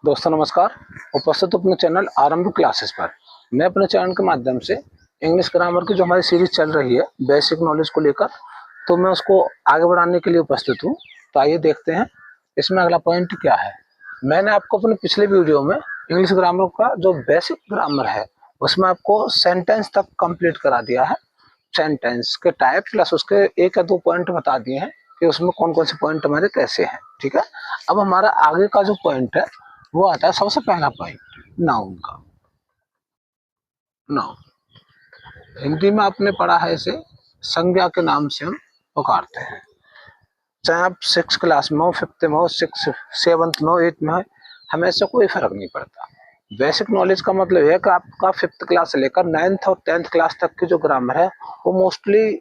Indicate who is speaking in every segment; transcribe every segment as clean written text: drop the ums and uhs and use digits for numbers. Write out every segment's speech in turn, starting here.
Speaker 1: दोस्तों नमस्कार। उपस्थित अपने चैनल आरंभ क्लासेस पर मैं अपने चैनल के माध्यम से इंग्लिश ग्रामर की जो हमारी सीरीज चल रही है बेसिक नॉलेज को लेकर, तो मैं उसको आगे बढ़ाने के लिए उपस्थित हूँ। तो आइए देखते हैं इसमें अगला पॉइंट क्या है। मैंने आपको अपने पिछले वीडियो में इंग्लिश ग्रामर का जो बेसिक ग्रामर है उसमें आपको सेंटेंस तक कंप्लीट करा दिया है। सेंटेंस के टाइप प्लस उसके एक या दो पॉइंट बता दिए हैं कि उसमें कौन कौन से पॉइंट हमारे कैसे हैं। ठीक है, अब हमारा आगे का जो पॉइंट है वो आता है सबसे पहला पॉइंट नाउन का। नाउन हिंदी में आपने पढ़ा है, इसे संज्ञा के नाम से हम पुकारते हैं। चाहे आप सिक्स क्लास में हो, फिफ्थ में हो, सिक्स सेवंथ में हो, एट्थ में हो, हमें इससे कोई फर्क नहीं पड़ता। बेसिक नॉलेज का मतलब है कि आपका फिफ्थ क्लास से लेकर नाइन्थ और टेंथ क्लास तक की जो ग्रामर है वो मोस्टली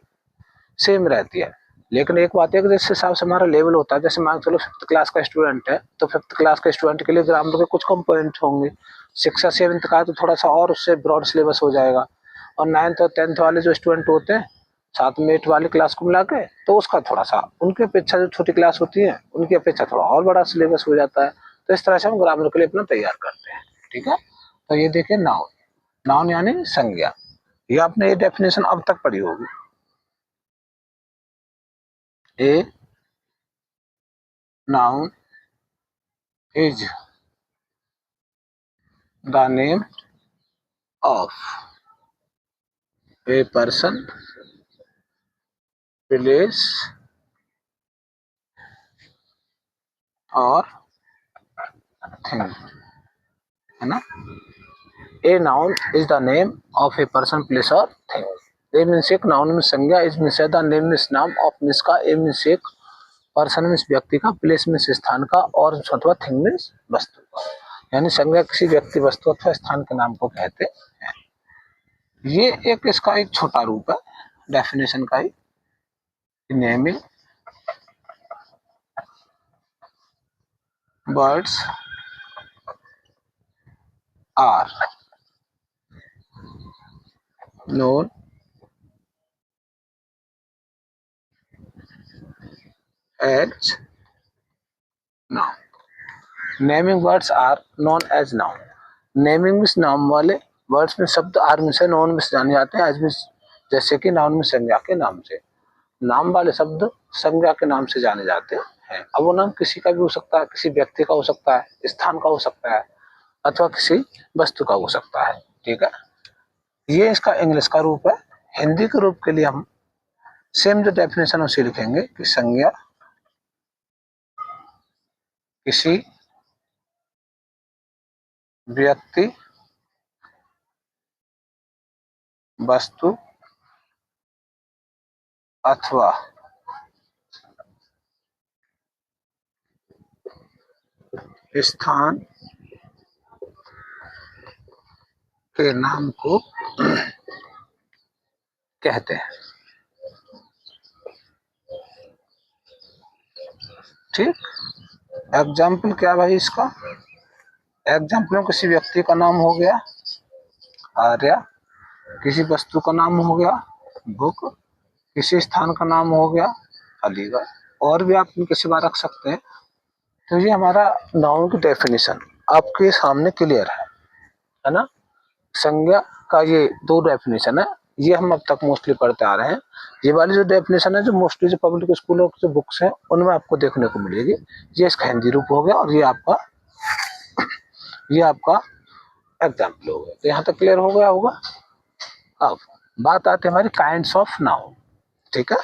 Speaker 1: सेम रहती है। लेकिन एक बात है कि जिस हिसाब से हमारा लेवल होता है, जैसे मान चलो फिफ्थ क्लास का स्टूडेंट है तो फिफ्थ क्लास के स्टूडेंट के लिए ग्रामर के कुछ कम पॉइंट होंगे। सिक्स या सेवन्थ का है तो थोड़ा सा और उससे ब्रॉड सिलेबस हो जाएगा। और नाइन्थ और टेंथ वाले जो स्टूडेंट होते हैं, साथ में एट वाली क्लास को मिला के, तो उसका थोड़ा सा उनकी अपेक्षा जो छोटी क्लास होती है उनकी अपेक्षा थोड़ा और बड़ा सिलेबस हो जाता है। तो इस तरह से हम ग्रामर के लिए अपना तैयार करते हैं। ठीक है, तो ये देखिए नाउन। नाउन यानी संज्ञा। ये आपने ये डेफिनेशन अब तक पढ़ी होगी। ए noun is the name of a person, place or thing, है ना। A noun is the name of a person, place or thing. A means एक नाउन में संज्ञा, is means the name means नाम, ऑफ मीन्स का, ए means एक, person means व्यक्ति का, प्लेस मीन्स स्थान का, और अथवा थिंग मीन्स वस्तु का। यानी संज्ञा किसी व्यक्ति, वस्तु अथवा स्थान के नाम को कहते हैं। ये एक इसका एक छोटा रूप है डेफिनेशन का ही। Naming words are known as noun. Naming words are known as noun. नेमिंग में नाम वाले वर्ड्स में शब्द आर में से नॉन में से जाने जाते हैं, एज में जैसे कि नाउन में संज्ञा के नाम से। नाम वाले शब्द संज्ञा के नाम से जाने जाते हैं। अब वो नाम किसी का भी हो सकता है, किसी व्यक्ति का हो सकता है, स्थान का हो सकता है, अथवा किसी वस्तु का हो सकता है। ठीक है, ये इसका इंग्लिश का रूप है। हिंदी के रूप के लिए हम सेम जो डेफिनेशन उसे लिखेंगे कि संज्ञा किसी व्यक्ति, वस्तु अथवा स्थान के नाम को कहते हैं। ठीक, एग्जाम्पल क्या भाई इसका? एग्जाम्पल में किसी व्यक्ति का नाम हो गया आर्या, किसी वस्तु का नाम हो गया बुक, किसी स्थान का नाम हो गया अलीगढ़, और भी आप इनके सिवा रख सकते हैं। तो ये हमारा नाउन की डेफिनेशन आपके सामने क्लियर है ना। संज्ञा का ये दो डेफिनेशन है, ये हम अब तक मोस्टली पढ़ते आ रहे हैं। ये वाली जो डेफिनेशन है जो मोस्टली जो पब्लिक स्कूलों की जो बुक्स हैं उनमें आपको देखने को मिलेगी। ये इसका हिंदी रूप हो गया और ये आपका एग्जाम्पल हो गया। तो यहाँ तक क्लियर हो गया होगा। अब बात आती है हमारी काइंड्स ऑफ नाउन। ठीक है,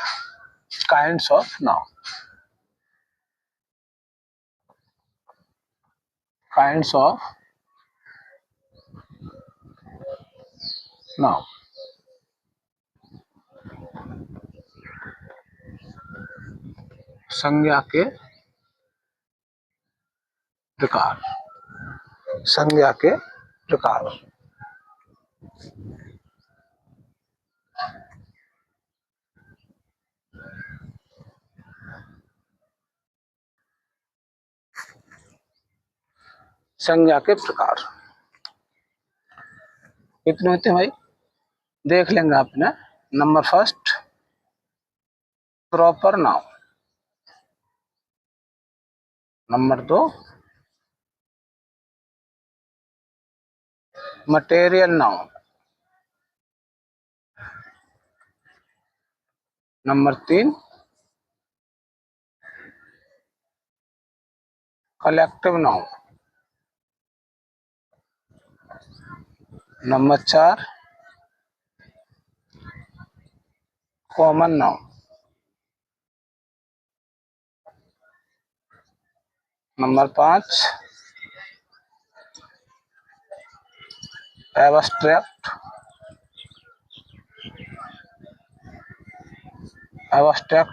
Speaker 1: kinds of noun. Kinds of noun. संज्ञा के प्रकार। संज्ञा के प्रकार। संज्ञा के प्रकार कितने होते हैं भाई? देख लेंगे आपने। Number first, proper noun. Number दो, material noun. Number 3 collective noun. Number 4 common noun. Number 5 abstract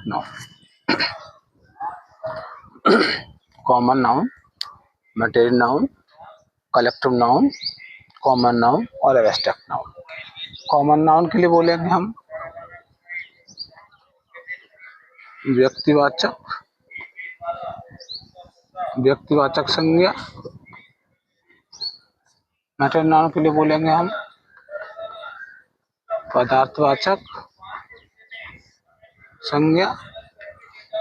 Speaker 1: noun. Common noun, material noun, collective noun, common noun और एब्स्ट्रैक्ट नाउन। कॉमन नाउन के लिए बोलेंगे हम व्यक्तिवाचक, व्यक्तिवाचक संज्ञा। मटेरियल नाउन के लिए बोलेंगे हम पदार्थवाचक संज्ञा।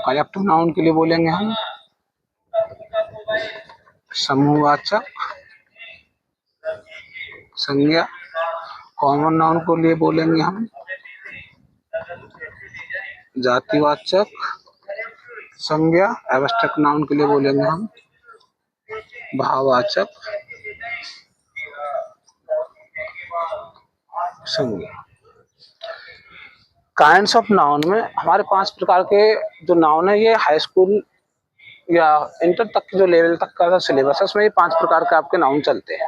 Speaker 1: कलेक्टिव नाउन के लिए बोलेंगे हम समूहवाचक संज्ञा। कॉमन नाउन के लिए बोलेंगे हम जातिवाचक संज्ञा। एब्स्ट्रैक्ट नाउन के लिए बोलेंगे हम भाववाचक संज्ञा। काइंड्स ऑफ नाउन में हमारे 5 प्रकार के जो नाउन है, ये हाई स्कूल या इंटर तक के जो लेवल तक का सिलेबस है उसमें ये 5 प्रकार के आपके नाउन चलते हैं।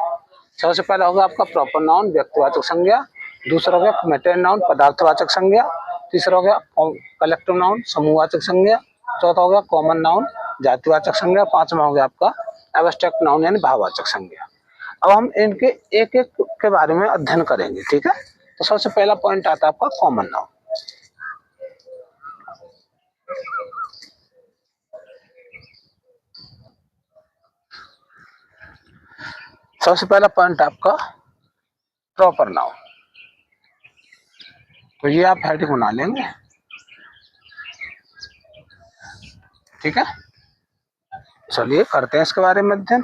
Speaker 1: सबसे पहला होगा आपका प्रॉपर नाउन व्यक्तिवाचक संज्ञा, दूसरा हो गया मटेरियल नाउन पदार्थवाचक संज्ञा, तीसरा हो गया कलेक्टिव नाउन समूहवाचक संज्ञा, चौथा हो गया कॉमन नाउन जातिवाचक संज्ञा, पांचवा हो गया आपका एब्स्ट्रैक्ट नाउन यानी भाववाचक संज्ञा। अब हम इनके एक एक के बारे में अध्ययन करेंगे, ठीक है। तो सबसे पहला पॉइंट आता है आपका कॉमन नाउन। सबसे पहला पॉइंट आपका प्रॉपर नाउन। तो ये आप हेडिंग बना लेंगे, ठीक है। चलिए करते हैं इसके बारे में अध्ययन।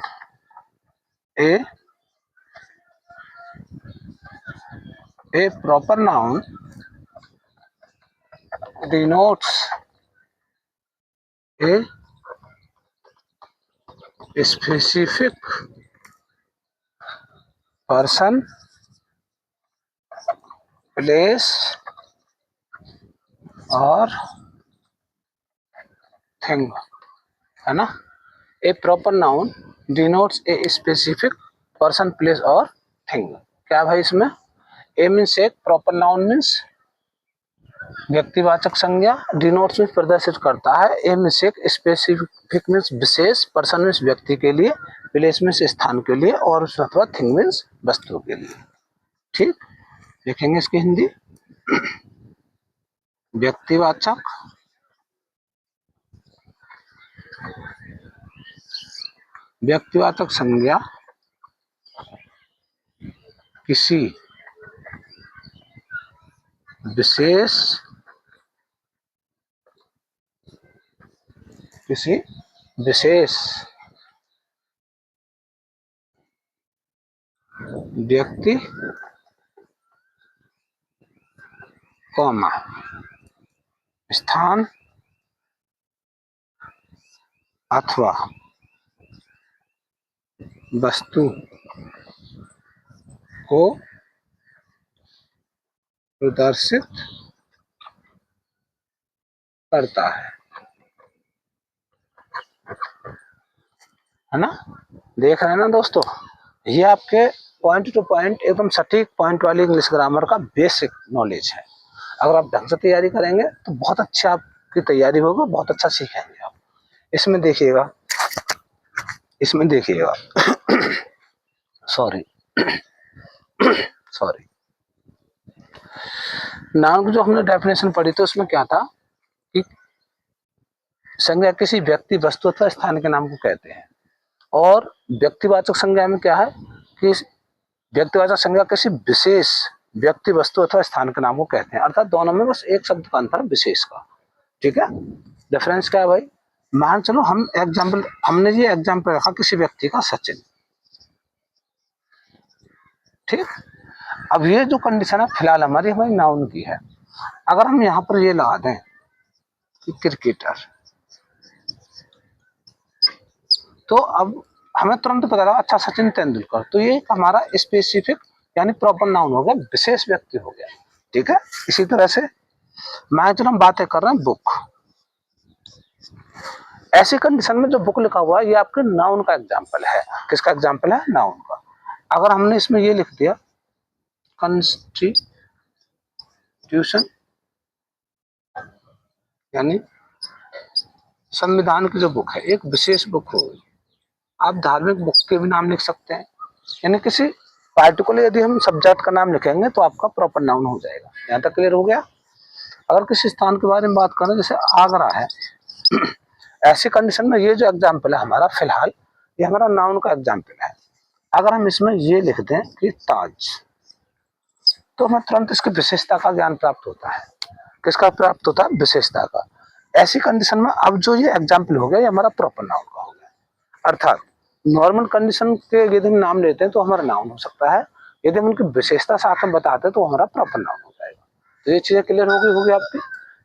Speaker 1: A proper noun denotes a specific person place और थिंग, है ना। A proper noun denotes a specific person place और थिंग। क्या भाई इसमें ए मीन्स एक प्रॉपर नाउन मीन्स व्यक्तिवाचक संज्ञा, डिनोट्स मीन्स प्रदर्शित करता है, ए मीन्स एक स्पेसिफिक मीन्स विशेष, पर्सन मीन्स व्यक्ति के लिए, प्लेस मीन्स स्थान के लिए और अथवा थिंग मीन्स वस्तु के लिए। ठीक, देखेंगे इसकी हिंदी। व्यक्तिवाचक व्यक्तिवाचक संज्ञा किसी विशेष व्यक्ति कॉमा स्थान अथवा वस्तु को प्रदर्शित करता है ना। देख रहे हैं ना दोस्तों, ये आपके पॉइंट टू पॉइंट एकदम सटीक पॉइंट वाली इंग्लिश ग्रामर का बेसिक नॉलेज है। अगर आप ढंग से तैयारी करेंगे तो बहुत अच्छा आपकी तैयारी होगी, बहुत अच्छा सीखेंगे आप। इसमें देखिएगा सॉरी नाउन की जो हमने डेफिनेशन पढ़ी थी उसमें क्या था कि संज्ञा किसी व्यक्ति वस्तु अथवा स्थान के नाम को कहते हैं, और व्यक्तिवाचक संज्ञा में क्या है कि व्यक्तिवाचक संज्ञा किसी विशेष व्यक्ति वस्तु अथवा स्थान के नाम को कहते हैं, अर्थात दोनों में बस एक शब्द का अंतर विशेष का। ठीक है, डिफरेंस क्या है भाई। मान चलो हम एग्जाम्पल, हमने ये एग्जाम्पल रखा किसी व्यक्ति का सचिन, ठीक। अब ये जो कंडीशन है फिलहाल हमारी नाउन की है। अगर हम यहाँ पर ये लगा दें कि क्रिकेटर, तो अब हमें तुरंत पता लगा अच्छा सचिन तेंदुलकर, तो ये हमारा स्पेसिफिक यानी प्रॉपर नाउन हो गया, विशेष व्यक्ति हो गया। ठीक है। इसी तरह से मैं जो हम बातें कर रहे हैं बुक, ऐसी कंडीशन में जो बुक लिखा हुआ है ये आपके नाउन का एग्जाम्पल है। किसका एग्जाम्पल है? नाउन का। अगर हमने इसमें ये लिख दिया कॉन्स्टिट्यूशन यानी संविधान की जो बुक है, एक विशेष बुक हो गई। आप धार्मिक बुक के भी नाम लिख सकते हैं, यानी किसी पार्टिकुलर यदि हम सब्जेक्ट का नाम लिखेंगे तो आपका प्रॉपर नाउन हो जाएगा। यहाँ तक क्लियर हो गया। अगर किसी स्थान के बारे में बात करें जैसे आगरा है, ऐसी कंडीशन में ये जो एग्जाम्पल है हमारा फिलहाल, ये हमारा नाउन का एग्जाम्पल है। अगर हम इसमें ये लिख दें कि ताज, तो हमें तुरंत इसकी विशेषता का ज्ञान प्राप्त होता है। किसका प्राप्त होता है? विशेषता का। ऐसी कंडीशन में अब जो ये एग्जाम्पल हो गया ये हमारा प्रॉपर नाउन का हो गया। अर्थात नॉर्मल कंडीशन के यदि हम नाम लेते हैं तो हमारा नाउन हो सकता है, यदि हम उनकी विशेषता साथ में बताते हैं तो हमारा प्रॉपर नाउन हो जाएगा। तो ये चीजें क्लियर होगी आपकी।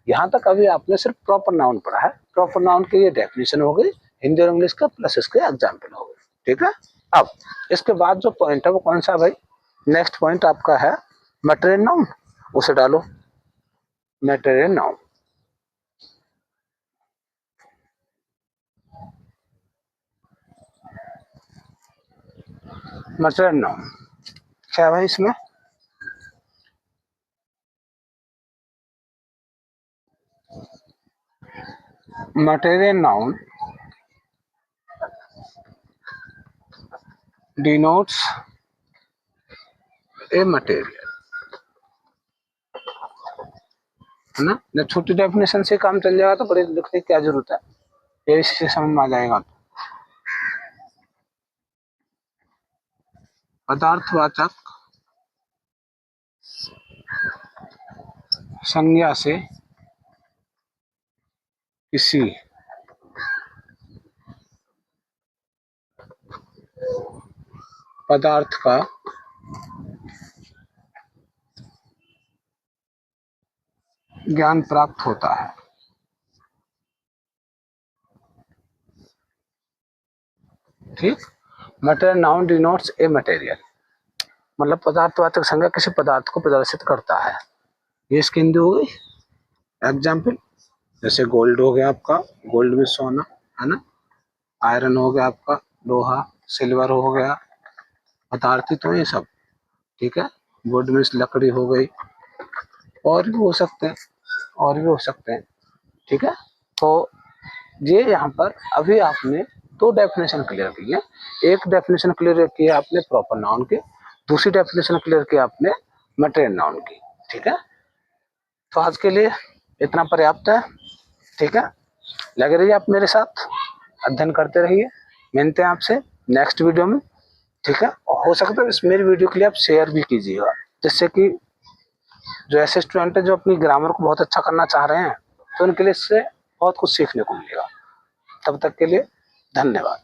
Speaker 1: यहाँ तक अभी आपने सिर्फ प्रॉपर नाउन पढ़ा है। प्रॉपर नाउन की ये डेफिनेशन हो गई हिंदी और इंग्लिश का, प्लस इसके एग्जाम्पल हो गए। ठीक है। अब इसके बाद जो पॉइंट है वो कौन सा भाई? नेक्स्ट पॉइंट आपका है मटेरियल नाउन। उसे डालो मटेरियल नाउन। मटेरियल नाउन क्या है भाई? इसमें material noun denotes a material, है ना। जब छोटी डेफिनेशन से काम चल जाएगा तो बड़े लिखने की क्या जरूरत है, ये इससे समझ में आ जाएगा। पदार्थवाचक संज्ञा से किसी पदार्थ का ज्ञान प्राप्त होता है। ठीक। Material noun denotes a material, मतलब पदार्थवाचक संज्ञा किसी पदार्थ को प्रदर्शित करता है। ये इसकी हिंदी हो गई। एग्जाम्पल जैसे गोल्ड हो गया आपका, गोल्ड में सोना, है ना। आयरन हो गया आपका लोहा, सिल्वर हो गया, पदार्थ ही तो ये सब। ठीक है। वुड में लकड़ी हो गई, और भी हो सकते हैं, और भी हो सकते हैं। ठीक है। तो ये यहाँ पर अभी आपने दो डेफिनेशन क्लियर की है। एक डेफिनेशन क्लियर की है आपने प्रॉपर नाउन की, दूसरी डेफिनेशन क्लियर की आपने मटेरियल नाउन की। ठीक है। तो आज के लिए इतना पर्याप्त है। ठीक है। लगे रहिए आप मेरे साथ, अध्ययन करते रहिए। मिलते हैं आपसे नेक्स्ट वीडियो में। ठीक है। और हो सकता है इस मेरी वीडियो के लिए आप शेयर भी कीजिएगा, जिससे कि जो ऐसे स्टूडेंट है जो अपनी ग्रामर को बहुत अच्छा करना चाह रहे हैं तो उनके लिए इससे बहुत कुछ सीखने को मिलेगा। तब तक के लिए धन्यवाद।